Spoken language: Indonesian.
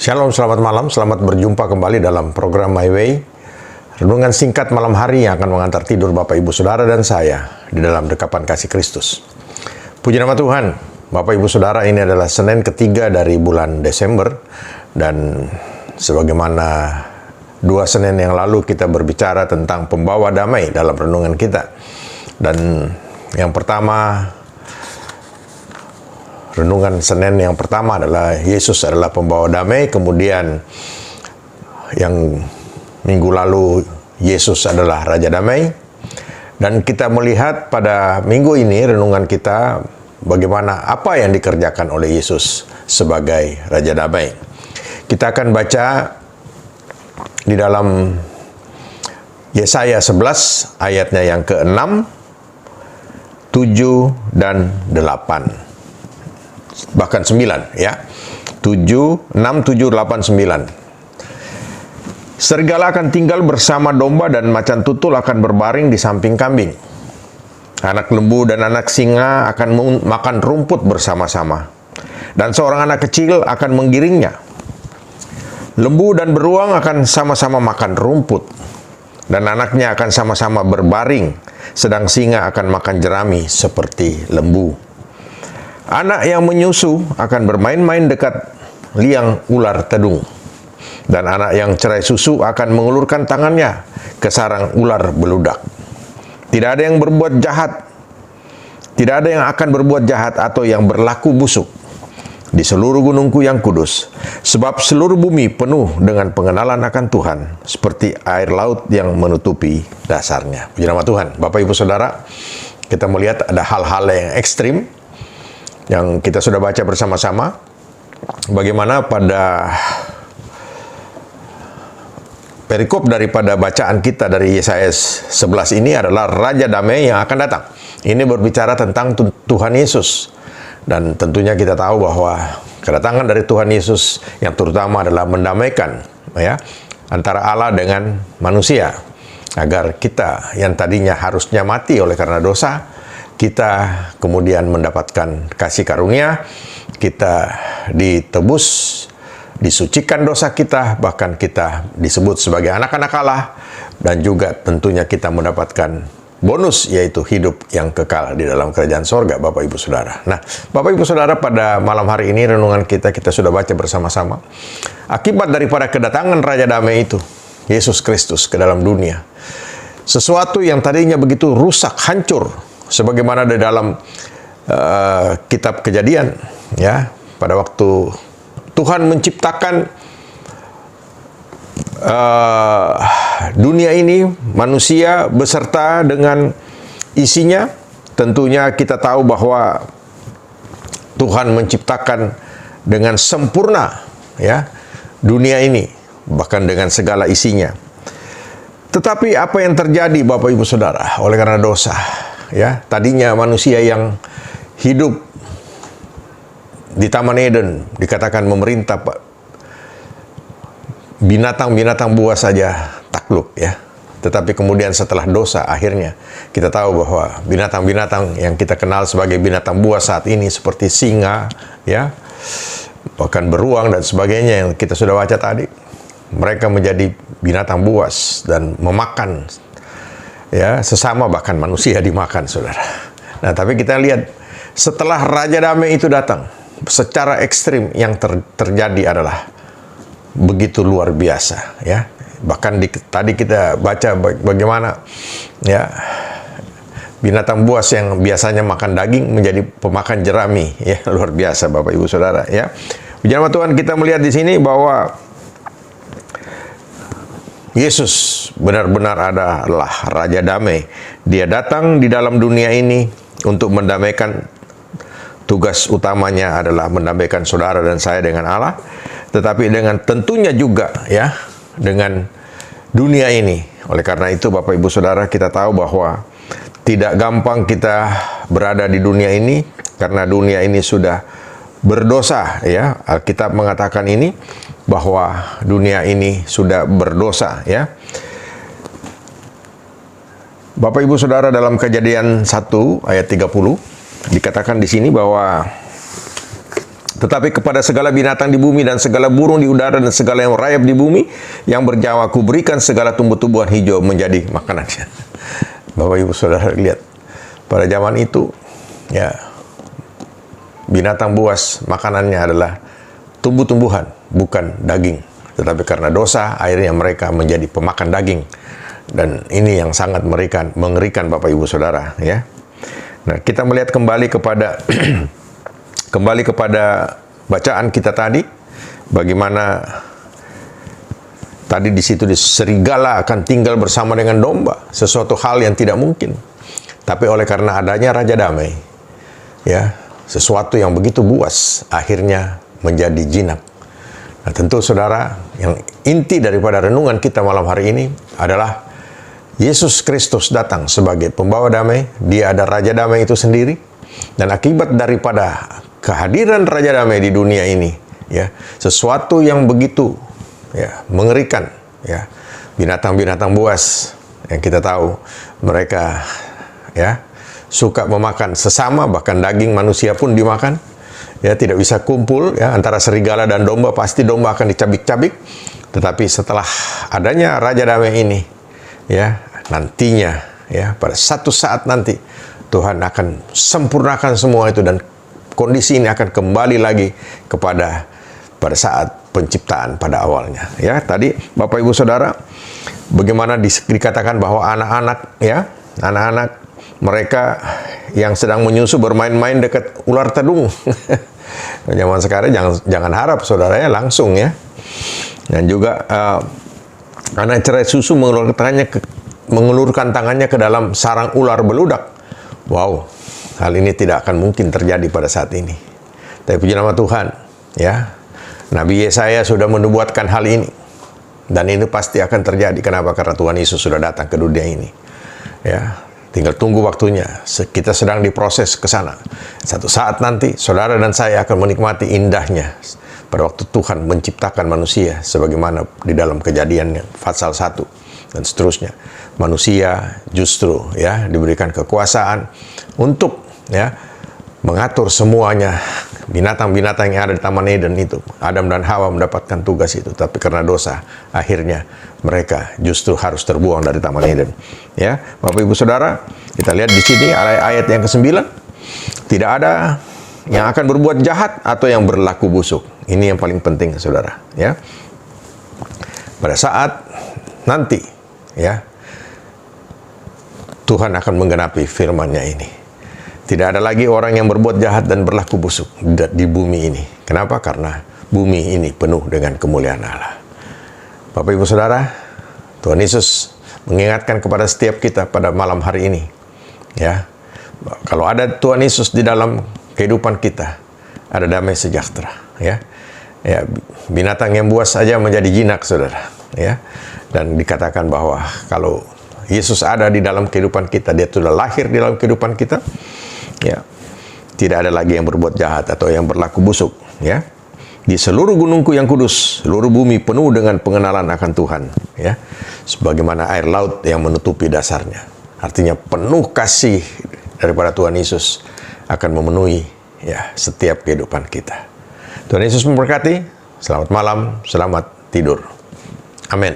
Shalom, selamat malam, selamat berjumpa kembali dalam program My Way. Renungan singkat malam hari yang akan mengantar tidur Bapak Ibu Saudara dan saya di dalam dekapan kasih Kristus. Puji nama Tuhan, Bapak Ibu Saudara, ini adalah Senin ketiga dari bulan Desember. Dan sebagaimana 2 Senin yang lalu kita berbicara tentang pembawa damai dalam renungan kita. Dan yang pertama, renungan Senin yang pertama adalah Yesus adalah pembawa damai. Kemudian yang minggu lalu Yesus adalah Raja Damai. Dan kita melihat pada minggu ini renungan kita bagaimana apa yang dikerjakan oleh Yesus sebagai Raja Damai. Kita akan baca di dalam Yesaya 11 ayatnya yang ke-6, 7 dan 8. Bahkan 9 ya. 7, 6, 7, 8, 9. Serigala akan tinggal bersama domba dan macan tutul akan berbaring di samping kambing. Anak lembu dan anak singa akan makan rumput bersama-sama. Dan seorang anak kecil akan menggiringnya. Lembu dan beruang akan sama-sama makan rumput. Dan anaknya akan sama-sama berbaring. Sedang singa akan makan jerami seperti lembu. Anak yang menyusu akan bermain-main dekat liang ular tedung. Dan anak yang cerai susu akan mengulurkan tangannya ke sarang ular beludak. Tidak ada yang berbuat jahat. Tidak ada yang akan berbuat jahat atau yang berlaku busuk di seluruh gunungku yang kudus. Sebab seluruh bumi penuh dengan pengenalan akan Tuhan, seperti air laut yang menutupi dasarnya. Puji nama Tuhan. Bapak Ibu Saudara, kita melihat ada hal-hal yang ekstrim yang kita sudah baca bersama-sama. Bagaimana pada perikop daripada bacaan kita dari Yesaya 11 ini adalah Raja Damai yang akan datang. Ini berbicara tentang Tuhan Yesus. Dan tentunya kita tahu bahwa kedatangan dari Tuhan Yesus yang terutama adalah mendamaikan ya, antara Allah dengan manusia. Agar kita yang tadinya harusnya mati oleh karena dosa, kita kemudian mendapatkan kasih karunia, kita ditebus, disucikan dosa kita, bahkan kita disebut sebagai anak-anak Allah, dan juga tentunya kita mendapatkan bonus, yaitu hidup yang kekal di dalam kerajaan sorga, Bapak Ibu Saudara. Nah, Bapak Ibu Saudara, pada malam hari ini renungan kita sudah baca bersama-sama. Akibat daripada kedatangan Raja Damai itu, Yesus Kristus ke dalam dunia, sesuatu yang tadinya begitu rusak, hancur, sebagaimana di dalam kitab Kejadian ya, pada waktu Tuhan menciptakan dunia ini, manusia beserta dengan isinya. Tentunya kita tahu bahwa Tuhan menciptakan dengan sempurna ya dunia ini, bahkan dengan segala isinya. Tetapi apa yang terjadi Bapak Ibu Saudara oleh karena dosa ya, tadinya manusia yang hidup di Taman Eden dikatakan memerintah, binatang-binatang buas saja takluk ya. Tetapi kemudian setelah dosa, akhirnya kita tahu bahwa binatang-binatang yang kita kenal sebagai binatang buas saat ini seperti singa ya, bahkan beruang dan sebagainya yang kita sudah baca tadi, mereka menjadi binatang buas dan memakan ya, sesama, bahkan manusia dimakan, saudara. Nah, tapi kita lihat setelah Raja Damai itu datang, secara ekstrim yang terjadi adalah begitu luar biasa ya. Bahkan tadi kita baca bagaimana ya, binatang buas yang biasanya makan daging menjadi pemakan jerami ya, luar biasa Bapak Ibu Saudara ya. Puji nama Tuhan, kita melihat di sini bahwa Yesus benar-benar adalah Raja Damai. Dia datang di dalam dunia ini untuk mendamaikan. Tugas utamanya adalah mendamaikan saudara dan saya dengan Allah, tetapi dengan tentunya juga ya dengan dunia ini. Oleh karena itu Bapak Ibu Saudara, kita tahu bahwa tidak gampang kita berada di dunia ini karena dunia ini sudah berdosa ya. Alkitab mengatakan ini, bahwa dunia ini sudah berdosa ya. Bapak Ibu Saudara, dalam Kejadian 1 ayat 30 dikatakan di sini bahwa Tetapi kepada segala binatang di bumi dan segala burung di udara dan segala yang merayap di bumi yang bernyawa, aku berikan segala tumbuh-tumbuhan hijau menjadi makanannya. Bapak Ibu Saudara lihat, pada zaman itu ya, binatang buas makanannya adalah tumbuh-tumbuhan, bukan daging. Tetapi karena dosa, akhirnya mereka menjadi pemakan daging. Dan ini yang sangat mengerikan Bapak Ibu Saudara ya. Nah, kita melihat kembali kepada kembali kepada bacaan kita tadi, bagaimana tadi di situ serigala akan tinggal bersama dengan domba, sesuatu hal yang tidak mungkin. Tapi oleh karena adanya Raja Damai, ya, sesuatu yang begitu buas akhirnya menjadi jinak. Nah, tentu saudara, yang inti daripada renungan kita malam hari ini adalah Yesus Kristus datang sebagai pembawa damai. Dia ada Raja Damai itu sendiri, dan akibat daripada kehadiran Raja Damai di dunia ini, ya, sesuatu yang begitu ya mengerikan, ya, binatang-binatang buas yang kita tahu mereka ya suka memakan sesama, bahkan daging manusia pun dimakan, ya, tidak bisa kumpul ya antara serigala dan domba, pasti domba akan dicabik-cabik. Tetapi setelah adanya Raja Damai ini, ya, nantinya ya pada satu saat nanti Tuhan akan sempurnakan semua itu, dan kondisi ini akan kembali lagi pada saat penciptaan pada awalnya. Ya, tadi Bapak Ibu Saudara, bagaimana dikatakan bahwa anak-anak ya, anak-anak mereka yang sedang menyusu bermain-main dekat ular tedung. Zaman sekarang jangan harap saudaranya langsung ya. Dan juga anak cerai susu mengulurkan tangannya ke dalam sarang ular beludak. Wow, hal ini tidak akan mungkin terjadi pada saat ini. Tapi puji nama Tuhan, ya. Nabi Yesaya sudah menubuatkan hal ini. Dan ini pasti akan terjadi. Kenapa? Karena Tuhan Yesus sudah datang ke dunia ini. Ya, tinggal tunggu waktunya. Kita sedang diproses ke sana. Satu saat nanti, saudara dan saya akan menikmati indahnya pada waktu Tuhan menciptakan manusia, sebagaimana di dalam Kejadian pasal 1 dan seterusnya. Manusia justru ya diberikan kekuasaan untuk ya mengatur semuanya. Binatang-binatang yang ada di Taman Eden itu, Adam dan Hawa mendapatkan tugas itu, tapi karena dosa akhirnya mereka justru harus terbuang dari Taman Eden. Ya, Bapak Ibu Saudara, kita lihat di sini ayat yang ke-9, tidak ada yang akan berbuat jahat atau yang berlaku busuk. Ini yang paling penting, saudara. Ya, pada saat nanti, ya, Tuhan akan menggenapi firman-Nya ini. Tidak ada lagi orang yang berbuat jahat dan berlaku busuk di bumi ini. Kenapa? Karena bumi ini penuh dengan kemuliaan Allah. Bapak Ibu Saudara, Tuhan Yesus mengingatkan kepada setiap kita pada malam hari ini, ya, kalau ada Tuhan Yesus di dalam kehidupan kita, ada damai sejahtera, ya. Ya, binatang yang buas saja menjadi jinak, saudara, ya. Dan dikatakan bahwa kalau Yesus ada di dalam kehidupan kita, dia sudah lahir di dalam kehidupan kita, ya, tidak ada lagi yang berbuat jahat atau yang berlaku busuk, ya. Di seluruh gunungku yang kudus, seluruh bumi penuh dengan pengenalan akan Tuhan, ya. Sebagaimana air laut yang menutupi dasarnya. Artinya penuh kasih daripada Tuhan Yesus akan memenuhi ya setiap kehidupan kita. Tuhan Yesus memberkati. Selamat malam, selamat tidur. Amin.